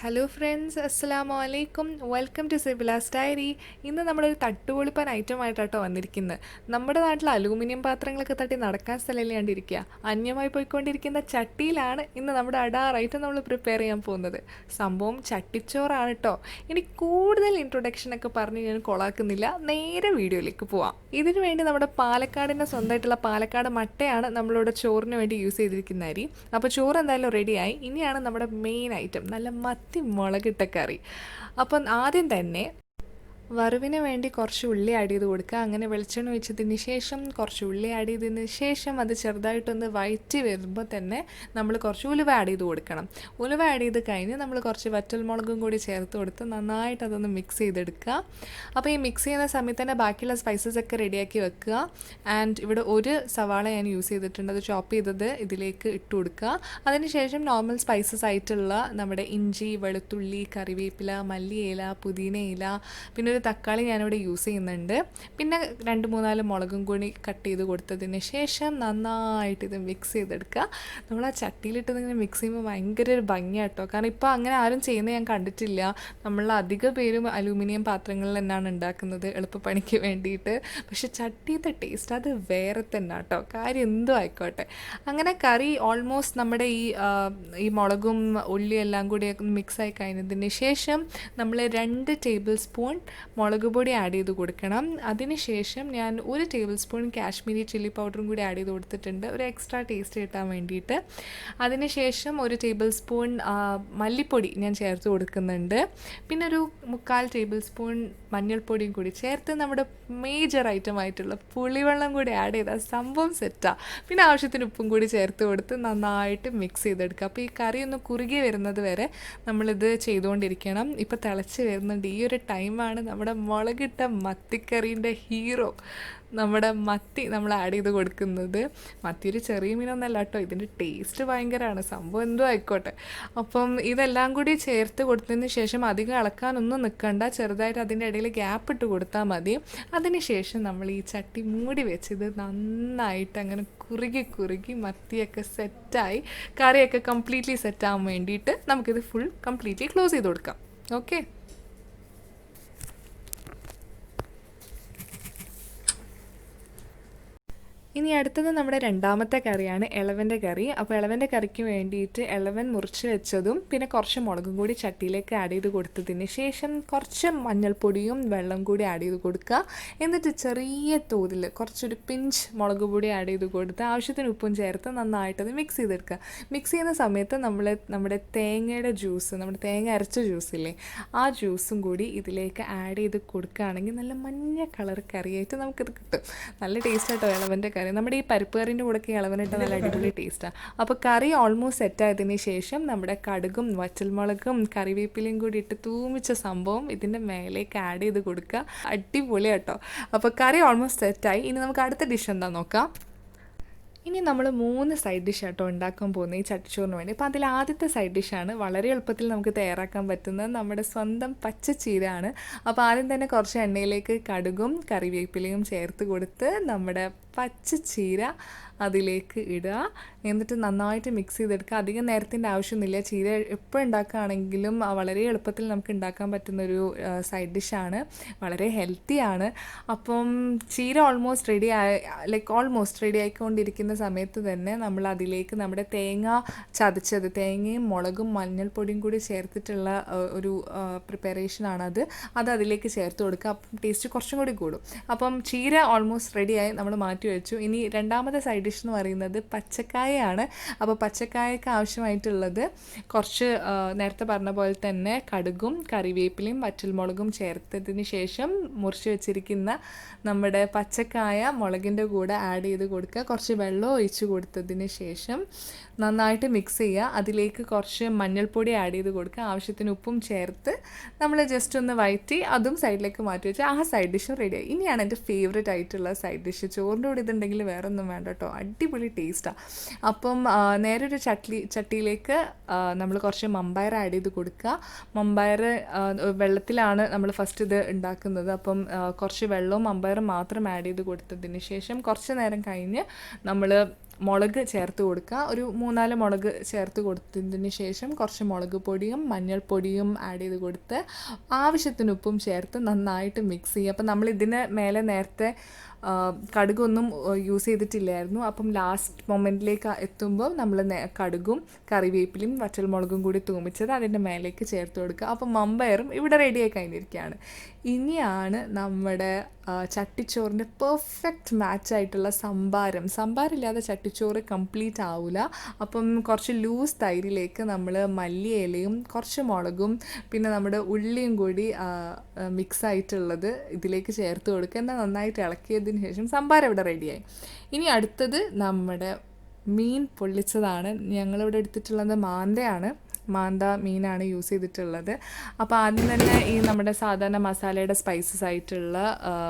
Hello friends, അസ്സലാമു അലൈക്കും. Welcome to Sibila's diary. ഇന്ന് നമ്മളൊരു തട്ടുപൊളിപ്പൻ ഐറ്റമായിട്ടാട്ടോ വന്നിരിക്കുന്നത്. നമ്മുടെ നാട്ടിൽ അലൂമിനിയം പാത്രങ്ങളൊക്കെ തട്ടി നടക്കാൻ സ്ഥലമില്ലാണ്ടിരിക്കുക. അന്യമായി പോയിക്കൊണ്ടിരിക്കുന്ന ചട്ടിയിലാണ് ഇന്ന് നമ്മുടെ അടാറായിട്ട് നമ്മൾ പ്രിപ്പയർ ചെയ്യാൻ പോകുന്നത്. സംഭവം ചട്ടിച്ചോറാണ് കേട്ടോ. ഇനി കൂടുതൽ ഇൻട്രൊഡക്ഷനൊക്കെ പറഞ്ഞ് ഞാൻ കൊളാക്കുന്നില്ല, നേരെ വീഡിയോയിലേക്ക് പോവാം. ഇതിനു വേണ്ടി നമ്മുടെ പാലക്കാടിൻ്റെ സ്വന്തമായിട്ടുള്ള പാലക്കാട് മട്ടയാണ് നമ്മളിവിടെ ചോറിന് വേണ്ടി യൂസ് ചെയ്തിരിക്കുന്ന അരി. അപ്പോൾ ചോറ് എന്തായാലും റെഡിയായി. ഇനിയാണ് നമ്മുടെ മെയിൻ ഐറ്റം, നല്ല മത്തി മുളകിട്ട കറി. അപ്പം ആദ്യം തന്നെ വറവിന് വേണ്ടി കുറച്ച് ഉള്ളി ആഡ് ചെയ്ത് കൊടുക്കുക. അങ്ങനെ വെളിച്ചെണ്ണ ഒഴിച്ചതിന് ശേഷം കുറച്ച് ഉള്ളി ആഡ് ചെയ്തതിന് ശേഷം അത് ചെറുതായിട്ടൊന്ന് വഴറ്റി വരുമ്പോൾ തന്നെ നമ്മൾ കുറച്ച് ഉലുവ ആഡ് ചെയ്ത് കൊടുക്കണം. ഉലുവ ആഡ് ചെയ്ത് കഴിഞ്ഞ് നമ്മൾ കുറച്ച് വറ്റൽമുളകും കൂടി ചേർത്ത് കൊടുത്ത് നന്നായിട്ട് അതൊന്ന് മിക്സ് ചെയ്തെടുക്കുക. അപ്പോൾ ഈ മിക്സ് ചെയ്യുന്ന സമയത്ത് തന്നെ ബാക്കിയുള്ള സ്പൈസസ് ഒക്കെ റെഡിയാക്കി വെക്കുക. ആൻഡ് ഇവിടെ ഒരു സവാള ഞാൻ യൂസ് ചെയ്തിട്ടുണ്ട്, അത് ചോപ്പ് ചെയ്തത് ഇതിലേക്ക് ഇട്ട് കൊടുക്കുക. അതിനുശേഷം നോർമൽ സ്പൈസസ് ആയിട്ടുള്ള നമ്മുടെ ഇഞ്ചി, വെളുത്തുള്ളി, കറിവേപ്പില, മല്ലിയില, പുതിനയില, പിന്നെ ഒരു തക്കാളി ഞാനിവിടെ യൂസ് ചെയ്യുന്നുണ്ട്. പിന്നെ 2-3 മുളകും കൂടി കട്ട് ചെയ്ത് കൊടുത്തതിന് ശേഷം നന്നായിട്ട് ഇത് മിക്സ് ചെയ്തെടുക്കുക. നമ്മൾ ആ ചട്ടിയിലിട്ട് ഇങ്ങനെ മിക്സ് ചെയ്യുമ്പോൾ ഭയങ്കര ഒരു ഭംഗിയാട്ടോ. കാരണം ഇപ്പോൾ അങ്ങനെ ആരും ചെയ്യുന്നത് ഞാൻ കണ്ടിട്ടില്ല. നമ്മൾ അധിക പേരും അലൂമിനിയം പാത്രങ്ങളിൽ തന്നെയാണ് ഉണ്ടാക്കുന്നത് എളുപ്പപ്പണിക്ക് വേണ്ടിയിട്ട്. പക്ഷെ ചട്ടിയത്തെ ടേസ്റ്റ് അത് വേറെ തന്നെ കേട്ടോ. കാര്യം എന്തോ ആയിക്കോട്ടെ. അങ്ങനെ കറി ഓൾമോസ്റ്റ് നമ്മുടെ ഈ മുളകും ഉള്ളിയും എല്ലാം കൂടി മിക്സായി കഴിഞ്ഞതിന് ശേഷം നമ്മൾ 2 ടേബിൾ സ്പൂൺ മുളക് പൊടി ആഡ് ചെയ്ത് കൊടുക്കണം. അതിനുശേഷം ഞാൻ 1 ടേബിൾ സ്പൂൺ കാശ്മീരി ചില്ലി പൗഡറും കൂടി ആഡ് ചെയ്ത് കൊടുത്തിട്ടുണ്ട്, ഒരു എക്സ്ട്രാ ടേസ്റ്റ് കിട്ടാൻ വേണ്ടിയിട്ട്. അതിനുശേഷം 1 ടേബിൾ സ്പൂൺ മല്ലിപ്പൊടി ഞാൻ ചേർത്ത് കൊടുക്കുന്നുണ്ട്. പിന്നെ ഒരു 3/4 ടേബിൾ സ്പൂൺ മഞ്ഞൾപ്പൊടിയും കൂടി ചേർത്ത് നമ്മുടെ മേജർ ഐറ്റം ആയിട്ടുള്ള പുളിവെള്ളം കൂടി ആഡ് ചെയ്താൽ സംഭവം സെറ്റാണ്. പിന്നെ ആവശ്യത്തിന് ഉപ്പും കൂടി ചേർത്ത് കൊടുത്ത് നന്നായിട്ട് മിക്സ് ചെയ്തെടുക്കുക. അപ്പോൾ ഈ കറി ഒന്ന് കുറുകി വരുന്നത് വരെ നമ്മളിത് ചെയ്തുകൊണ്ടിരിക്കണം. ഇപ്പോൾ തിളച്ച് വരുന്നുണ്ട്. ഈ ഒരു ടൈമാണ് നമ്മുടെ മുളകിട്ട മത്തിക്കറീൻ്റെ ഹീറോ, നമ്മുടെ മത്തി നമ്മൾ ആഡ് ചെയ്ത് കൊടുക്കുന്നത്. മത്തി ഒരു ചെറിയ മീനൊന്നല്ല കേട്ടോ, ഇതിൻ്റെ ടേസ്റ്റ് ഭയങ്കരമാണ്. സംഭവം എന്തോ ആയിക്കോട്ടെ. അപ്പം ഇതെല്ലാം കൂടി ചേർത്ത് കൊടുത്തതിന് ശേഷം അധികം ഇളക്കാനൊന്നും നിൽക്കണ്ട, ചെറുതായിട്ട് അതിൻ്റെ ഇടയിൽ ഗ്യാപ്പ് ഇട്ട് കൊടുത്താൽ മതി. അതിന് ശേഷം നമ്മൾ ഈ ചട്ടി മൂടി വെച്ച് ഇത് നന്നായിട്ട് അങ്ങനെ കുറുകി മത്തിയൊക്കെ സെറ്റായി, കറിയൊക്കെ കംപ്ലീറ്റ്ലി സെറ്റാകാൻ വേണ്ടിയിട്ട് നമുക്കിത് ഫുൾ കംപ്ലീറ്റ്ലി ക്ലോസ് ചെയ്ത് കൊടുക്കാം. ഓക്കെ. ഇനി അടുത്തത് നമ്മുടെ രണ്ടാമത്തെ കറിയാണ്, ഇളവൻ്റെ കറി. അപ്പോൾ ഇളവൻ്റെ കറിക്ക് വേണ്ടിയിട്ട് ഇളവൻ മുറിച്ച് വെച്ചതും പിന്നെ കുറച്ച് മുളകും കൂടി ചട്ടിയിലേക്ക് ആഡ് ചെയ്ത് കൊടുത്തതിന് ശേഷം കുറച്ച് മഞ്ഞൾപ്പൊടിയും വെള്ളം കൂടി ആഡ് ചെയ്ത് കൊടുക്കുക. എന്നിട്ട് ചെറിയ തോതിൽ കുറച്ചൊരു പിഞ്ച് മുളക് പൊടി ആഡ് ചെയ്ത് കൊടുത്ത് ആവശ്യത്തിന് ഉപ്പും ചേർത്ത് നന്നായിട്ടത് മിക്സ് ചെയ്തെടുക്കുക. മിക്സ് ചെയ്യുന്ന സമയത്ത് നമ്മുടെ തേങ്ങയുടെ ജ്യൂസ്, നമ്മുടെ തേങ്ങ അരച്ച ജ്യൂസില്ലേ, ആ ജ്യൂസും കൂടി ഇതിലേക്ക് ആഡ് ചെയ്ത് കൊടുക്കുകയാണെങ്കിൽ നല്ല മഞ്ഞ കളർ കറിയായിട്ട് നമുക്കിത് കിട്ടും. നല്ല ടേസ്റ്റായിട്ടോ ഇളവൻ്റെ കറി. നമ്മുടെ ഈ പരിപ്പ് കറിൻ്റെ കൂടെയൊക്കെ ഇളവനിട്ട് നല്ല അടിപൊളി ടേസ്റ്റാണ്. അപ്പോൾ കറി ഓൾമോസ്റ്റ് സെറ്റായതിന് ശേഷം നമ്മുടെ കടുകും വറ്റൽമുളകും കറിവേപ്പിലയും കൂടി ഇട്ട് തൂമിച്ച സംഭവം ഇതിൻ്റെ മേലേക്ക് ആഡ് ചെയ്ത് കൊടുക്കുക. അടിപൊളിയാട്ടോ. അപ്പോൾ കറി ഓൾമോസ്റ്റ് സെറ്റായി. ഇനി നമുക്ക് അടുത്ത ഡിഷ് എന്താ നോക്കാം. ഇനി നമ്മൾ 3 സൈഡ് ഡിഷ് ആട്ടോ ഉണ്ടാക്കാൻ പോകുന്നത് ഈ ചട്ടിച്ചോറിന് വേണ്ടി. അപ്പോൾ അതിൽ ആദ്യത്തെ സൈഡ് ഡിഷാണ് വളരെ എളുപ്പത്തിൽ നമുക്ക് തയ്യാറാക്കാൻ പറ്റുന്നത്, നമ്മുടെ സ്വന്തം പച്ചച്ചീരയാണ്. അപ്പോൾ ആദ്യം തന്നെ കുറച്ച് എണ്ണയിലേക്ക് കടുകും കറിവേപ്പിലയും ചേർത്ത് കൊടുത്ത് നമ്മുടെ പച്ചച്ചീര അതിലേക്ക് ഇടുക. എന്നിട്ട് നന്നായിട്ട് മിക്സ് ചെയ്തെടുക്കുക. അധികം നേരത്തിൻ്റെ ആവശ്യമൊന്നുമില്ല. ചീര എപ്പോൾ ഉണ്ടാക്കുകയാണെങ്കിലും വളരെ എളുപ്പത്തിൽ നമുക്ക് ഉണ്ടാക്കാൻ പറ്റുന്നൊരു സൈഡ് ഡിഷാണ്, വളരെ ഹെൽത്തിയാണ്. അപ്പം ചീര ഓൾമോസ്റ്റ് റെഡി ആയിക്കൊണ്ടിരിക്കുന്ന സമയത്ത് തന്നെ നമ്മൾ അതിലേക്ക് നമ്മുടെ തേങ്ങ ചതച്ചത്, തേങ്ങയും മുളകും മഞ്ഞൾപ്പൊടിയും കൂടി ചേർത്തിട്ടുള്ള ഒരു പ്രിപ്പറേഷനാണത്. അത് അതിലേക്ക് ചേർത്ത് കൊടുക്കുക. അപ്പം ടേസ്റ്റ് കുറച്ചും കൂടി കൂടും. അപ്പം ചീര ഓൾമോസ്റ്റ് റെഡിയായി, നമ്മൾ മാറ്റി വെച്ചു. ഇനി രണ്ടാമത്തെ സൈഡ് ഡിഷ് എന്ന് പറയുന്നത് പച്ചക്കായയാണ്. അപ്പോൾ പച്ചക്കായക്ക് ആവശ്യമായിട്ടുള്ളത് കുറച്ച് നേരത്തെ പറഞ്ഞ പോലെ തന്നെ കടുകും കറിവേപ്പിലയും വറ്റൽമുളകും ചേർത്തതിന് ശേഷം മുറിച്ച് വെച്ചിരിക്കുന്ന നമ്മുടെ പച്ചക്കായ മുളകിൻ്റെ കൂടെ ആഡ് ചെയ്ത് കൊടുക്കുക. കുറച്ച് വെള്ളം ഒഴിച്ച് കൊടുത്തതിന് ശേഷം നന്നായിട്ട് മിക്സ് ചെയ്യുക. അതിലേക്ക് കുറച്ച് മഞ്ഞൾപ്പൊടി ആഡ് ചെയ്ത് കൊടുക്കുക. ആവശ്യത്തിന് ഉപ്പും ചേർത്ത് നമ്മൾ ജസ്റ്റ് ഒന്ന് വഴറ്റി അതും സൈഡിലേക്ക് മാറ്റി വെച്ച് ആ സൈഡ് ഡിഷും റെഡിയായി. ഇനിയാണ് എൻ്റെ ഫേവറേറ്റ് ആയിട്ടുള്ള സൈഡ് ഡിഷ്. ചോറിൻ്റെ കൂടെ ഇതുണ്ടെങ്കിൽ വേറെ ഒന്നും വേണ്ട കേട്ടോ, അടിപൊളി ടേസ്റ്റാണ്. അപ്പം നേരെ ഒരു ചട്ടിയിലേക്ക് നമ്മൾ കുറച്ച് മമ്പയർ ആഡ് ചെയ്ത് കൊടുക്കുക. മമ്പയർ വെള്ളത്തിലാണ് നമ്മൾ ഫസ്റ്റ് ഇത് ഉണ്ടാക്കുന്നത്. അപ്പം കുറച്ച് വെള്ളവും മമ്പയറും മാത്രം ആഡ് ചെയ്ത് കൊടുത്തതിന് ശേഷം കുറച്ച് നേരം കഴിഞ്ഞ് നമ്മൾ മുളക് ചേർത്ത് കൊടുക്കുക. ഒരു 3-4 മുളക് ചേർത്ത് കൊടുത്തതിന് ശേഷം കുറച്ച് മുളക് പൊടിയും മഞ്ഞൾപ്പൊടിയും ആഡ് ചെയ്ത് കൊടുത്ത് ആവശ്യത്തിന് ഉപ്പും ചേർത്ത് നന്നായിട്ട് മിക്സ് ചെയ്യുക. അപ്പം നമ്മൾ ഇതിന് മേലെ നേരത്തെ കടുകൊന്നും യൂസ് ചെയ്തിട്ടില്ലായിരുന്നു. അപ്പം ലാസ്റ്റ് മൊമെൻറ്റിലേക്ക് എത്തുമ്പോൾ നമ്മൾ കടുകും കറിവേപ്പിലയും വറ്റൽമുളകും കൂടി തൂമിച്ചത് അതിൻ്റെ മേലേക്ക് ചേർത്ത് കൊടുക്കുക. അപ്പം മമ്പയറും ഇവിടെ റെഡിയായി കഴിഞ്ഞിരിക്കുകയാണ്. ഇനിയാണ് നമ്മുടെ ചട്ടിച്ചോറിൻ്റെ പെർഫെക്റ്റ് മാച്ചായിട്ടുള്ള സംഭാരമില്ലാതെ ചട്ടിച്ചോറ് കംപ്ലീറ്റ് ആവില്ല. അപ്പം കുറച്ച് ലൂസ് തൈരിലേക്ക് നമ്മൾ മല്ലിയിലയും കുറച്ച് മുളകും പിന്നെ നമ്മുടെ ഉള്ളിയും കൂടി മിക്സ് ആയിട്ടുള്ളത് ഇതിലേക്ക് ചേർത്ത് കൊടുക്കുക. എന്നാൽ നന്നായിട്ട് ഇളക്കിയതിന് ശേഷം സംഭാരം ഇവിടെ റെഡിയായി. ഇനി അടുത്തത് നമ്മുടെ മീൻ പൊള്ളിച്ചതാണ്. ഞങ്ങളിവിടെ എടുത്തിട്ടുള്ളത് മാന്ത മീനാണ് യൂസ് ചെയ്തിട്ടുള്ളത്. അപ്പോൾ ആദ്യം തന്നെ ഈ നമ്മുടെ സാധാരണ മസാലയുടെ സ്പൈസസ് ആയിട്ടുള്ള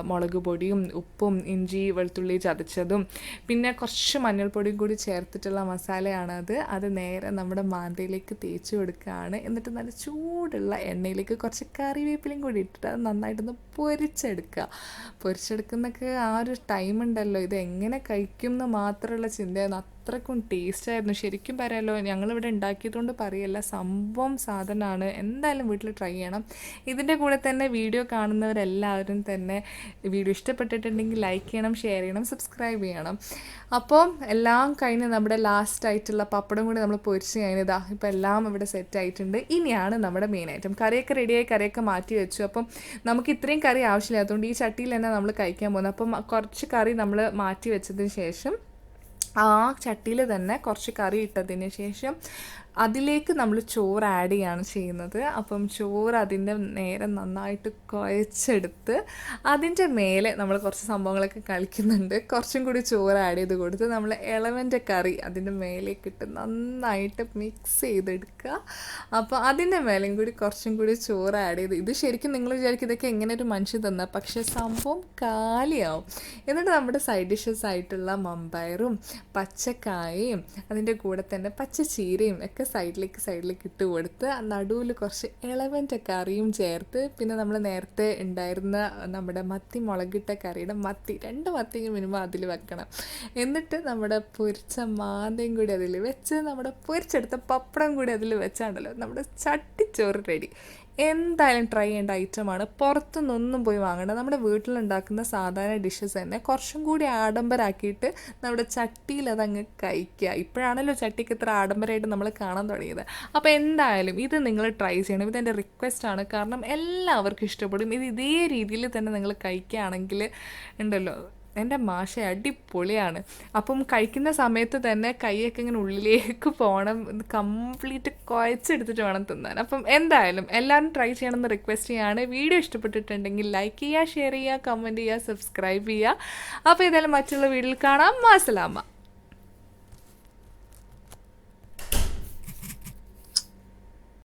മുളക് പൊടിയും ഉപ്പും ഇഞ്ചി വെളുത്തുള്ളി ചതച്ചതും പിന്നെ കുറച്ച് മഞ്ഞൾപ്പൊടിയും കൂടി ചേർത്തിട്ടുള്ള മസാലയാണ് അത് നേരെ നമ്മുടെ മാന്തയിലേക്ക് തേച്ച് കൊടുക്കുകയാണ്. എന്നിട്ട് നല്ല ചൂടുള്ള എണ്ണയിലേക്ക് കുറച്ച് കറിവേപ്പിലയും കൂടി ഇട്ടിട്ട് അത് നന്നായിട്ടൊന്ന് പൊരിച്ചെടുക്കുന്നൊക്കെ ആ ഒരു ടൈം ഉണ്ടല്ലോ, ഇത് എങ്ങനെ കഴിക്കും എന്ന് മാത്രമുള്ള ചിന്തയായിരുന്നു. അത്രക്കും ടേസ്റ്റായിരുന്നു. ശരിക്കും പറയാമല്ലോ, ഞങ്ങളിവിടെ ഉണ്ടാക്കിയതുകൊണ്ട് പറയല്ല, സംഭവം സാധനമാണ്. എന്തായാലും വീട്ടിൽ ട്രൈ ചെയ്യണം. ഇതിൻ്റെ കൂടെ തന്നെ വീഡിയോ കാണുന്നവരെല്ലാവരും തന്നെ വീഡിയോ ഇഷ്ടപ്പെട്ടിട്ടുണ്ടെങ്കിൽ ലൈക്ക് ചെയ്യണം, ഷെയർ ചെയ്യണം, സബ്സ്ക്രൈബ് ചെയ്യണം. അപ്പോൾ എല്ലാം കഴിഞ്ഞ് നമ്മുടെ ലാസ്റ്റ് ആയിട്ടുള്ള പപ്പടം കൂടി നമ്മൾ പൊരിച്ച് കഴിഞ്ഞതാ ഇപ്പോൾ എല്ലാം ഇവിടെ സെറ്റ് ആയിട്ടുണ്ട്. ഇനിയാണ് നമ്മുടെ മെയിൻ ഐറ്റം. കറിയൊക്കെ റെഡിയായി, കറിയൊക്കെ മാറ്റി വെച്ചു. അപ്പം നമുക്ക് ഇത്രയും കറി ആവശ്യമില്ലാത്തതുകൊണ്ട് ഈ ചട്ടിയിൽ തന്നെ നമ്മൾ കഴിക്കാൻ പോകുന്നത്. അപ്പം കുറച്ച് കറി നമ്മൾ മാറ്റി വെച്ചതിന് ശേഷം ആ ചട്ടിയിൽ തന്നെ കുറച്ച് കറി ഇട്ടതിന് ശേഷം അതിലേക്ക് നമ്മൾ ചോറ് ആഡ് ചെയ്യുകയാണ് ചെയ്യുന്നത്. അപ്പം ചോറ് അതിൻ്റെ നേരെ നന്നായിട്ട് കുഴച്ചെടുത്ത് അതിൻ്റെ മേലെ നമ്മൾ കുറച്ച് സംഭവങ്ങളൊക്കെ കളിക്കുന്നുണ്ട്. കുറച്ചും കൂടി ചോറ് ആഡ് ചെയ്ത് കൊടുത്ത് നമ്മൾ ഇളവൻ്റെ കറി അതിൻ്റെ മേലേക്ക് ഇട്ട് നന്നായിട്ട് മിക്സ് ചെയ്തെടുക്കുക. അപ്പോൾ അതിൻ്റെ മേലെയും കൂടി കുറച്ചും കൂടി ചോറ് ആഡ് ചെയ്ത്, ഇത് ശരിക്കും നിങ്ങൾ വിചാരിക്കും ഇതൊക്കെ എങ്ങനെ ഒരു മനുഷ്യൻ തന്നാൽ, പക്ഷേ സംഭവം കാലിയാവും. എന്നിട്ട് നമ്മുടെ സൈഡ് ഡിഷസ് ആയിട്ടുള്ള മമ്പയറും പച്ചക്കായയും അതിൻ്റെ കൂടെ തന്നെ പച്ചച്ചീരയും ഒക്കെ സൈഡിലേക്ക് ഇട്ട് കൊടുത്ത് നടുവിൽ കുറച്ച് ഇളവൻ്റെ കറിയും ചേർത്ത് പിന്നെ നമ്മൾ നേരത്തെ ഉണ്ടായിരുന്ന നമ്മുടെ മത്തി മുളകിട്ട കറിയുടെ 2 മത്തിയും മിനിമം അതിൽ വെക്കണം. എന്നിട്ട് നമ്മുടെ പൊരിച്ച മാന്തയും കൂടി അതിൽ വെച്ച് നമ്മുടെ പൊരിച്ചെടുത്ത പപ്പടം കൂടി അതിൽ വെച്ചാണ്ടല്ലോ നമ്മുടെ ചട്ടിച്ചോറ് റെഡി. എന്തായാലും ട്രൈ ചെയ്യേണ്ട ഐറ്റമാണ്. പുറത്തുനിന്നൊന്നും പോയി വാങ്ങണ്ട. നമ്മുടെ വീട്ടിലുണ്ടാക്കുന്ന സാധാരണ ഡിഷസ് തന്നെ കുറച്ചും കൂടി ആഡംബരമാക്കിയിട്ട് നമ്മുടെ ചട്ടിയിൽ അതങ്ങ് കഴിക്കുക. ഇപ്പോഴാണല്ലോ ചട്ടിക്ക് ഇത്ര ആഡംബരമായിട്ട് നമ്മൾ കാണാൻ തുടങ്ങിയത്. അപ്പോൾ എന്തായാലും ഇത് നിങ്ങൾ ട്രൈ ചെയ്യണം. ഇതെൻ്റെ റിക്വസ്റ്റാണ്. കാരണം എല്ലാവർക്കും ഇഷ്ടപ്പെടും. ഇത് ഇതേ രീതിയിൽ തന്നെ നിങ്ങൾ കഴിക്കുകയാണെങ്കിൽ ഉണ്ടല്ലോ, എൻ്റെ മാഷ അടിപൊളിയാണ്. അപ്പം കഴിക്കുന്ന സമയത്ത് തന്നെ കൈയൊക്കെ ഇങ്ങനെ ഉള്ളിലേക്ക് പോകണം, കംപ്ലീറ്റ് കുഴച്ചെടുത്തിട്ട് വേണം തിന്നാൻ. അപ്പം എന്തായാലും എല്ലാവരും ട്രൈ ചെയ്യണമെന്ന് റിക്വസ്റ്റ് ചെയ്യുകയാണ്. വീഡിയോ ഇഷ്ടപ്പെട്ടിട്ടുണ്ടെങ്കിൽ ലൈക്ക് ചെയ്യുക, ഷെയർ ചെയ്യുക, കമൻറ്റ് ചെയ്യുക, സബ്സ്ക്രൈബ് ചെയ്യുക. അപ്പോൾ ഏതായാലും മറ്റുള്ള വീഡിയോയിൽ കാണാം. മാസലാമ.